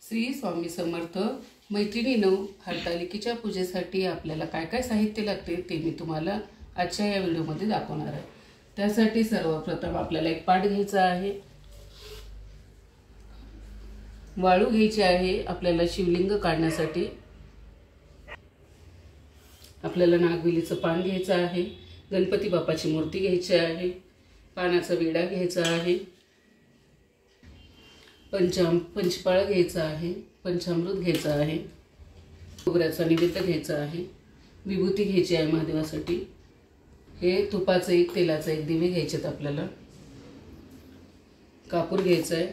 श्री स्वामी समर्थ। मैत्रिणींनो, हरतालिकेच्या पूजेसाठी आपल्याला काय काय साहित्य लागते ते मी तुम्हाला आजच्या या व्हिडिओमध्ये दाखवणार आहे। त्यासाठी सर्वप्रथम आपल्याला एक पाट घ्यायचा आहे, वाळू घ्यायची आहे आपल्याला शिवलिंग काढण्यासाठी, आपल्याला नागवेलीचं पान घ्यायचं आहे, गणपती बाप्पाची मूर्ती घ्यायची आहे, पानाचा विडा घ्यायचा आहे, पंचपाळ घ्यायचा आहे, पंचामृत घ्यायचं आहे, खोबऱ्याचा नैवेद्य घ्यायचा आहे, विभूती घ्यायची आहे महादेवासाठी, हे तुपाचं एक तेलाचं एक दिवे घ्यायचेत आपल्याला, कापूर घ्यायचा आहे,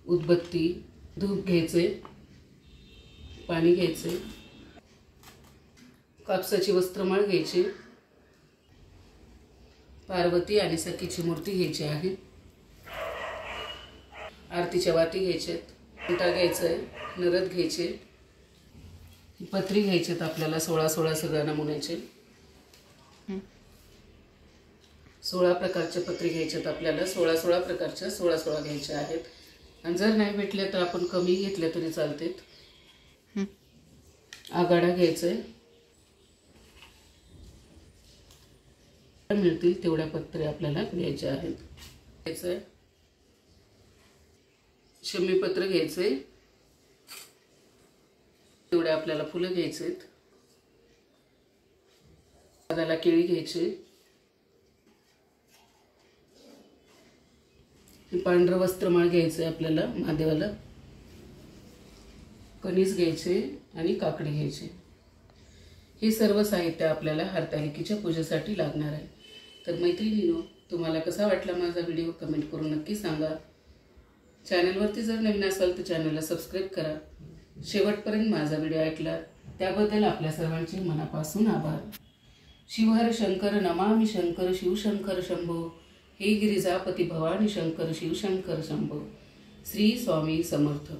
उदबत्ती, धूप घ्यायचे, पाणी घ्यायचे, कापसाची वस्त्रमाळ घ्यायची, पार्वती आणि सखीची मूर्ती घ्यायची आहे, आरतीच्या वाती घ्यायचेत, घंटा घ्यायचा आहे, नरद घ्यायचे, पत्री घ्यायचेत आपल्याला 16 सगळ्या नमुन्याचे, 16 प्रकारचे पत्री घ्यायचेत आपल्याला, 16 प्रकारच्या 16 घ्यायच्या आहेत। आणि जर नाही भेटले तर आपण कमी घेतले तरी चालते। आगाडा घ्यायचा आहे, मिळतील तेवढ्या पत्रे आपल्याला घ्यायचे आहेत। घ्यायचं आहे शमीपत्र घ्यायचे, तेवढे आपल्याला फुलं घ्यायचेत, हाताला केळी घ्यायची, पांढरं वस्त्रमाळ घ्यायचं आपल्याला महादेवाला, कणीस घ्यायचे आणि काकडी घ्यायची। हे सर्व साहित्य आपल्याला हरतालिकेच्या पूजेसाठी लागणार आहे। तर मैत्रिणींनो, तुम्हाला कसा वाटला माझा व्हिडिओ कमेंट करून नक्की सांगा। चॅनलवरती जर नवीन असाल तर चॅनलला सबस्क्राईब करा। शेवटपर्यंत माझा व्हिडिओ ऐकला त्याबद्दल आपल्या सर्वांचे मनापासून आभार। शिवहर शंकर नमामि शंकर शिवशंकर शंभो, हे गिरिजापती भवानी शंकर शिवशंकर शंभो। श्री स्वामी समर्थ।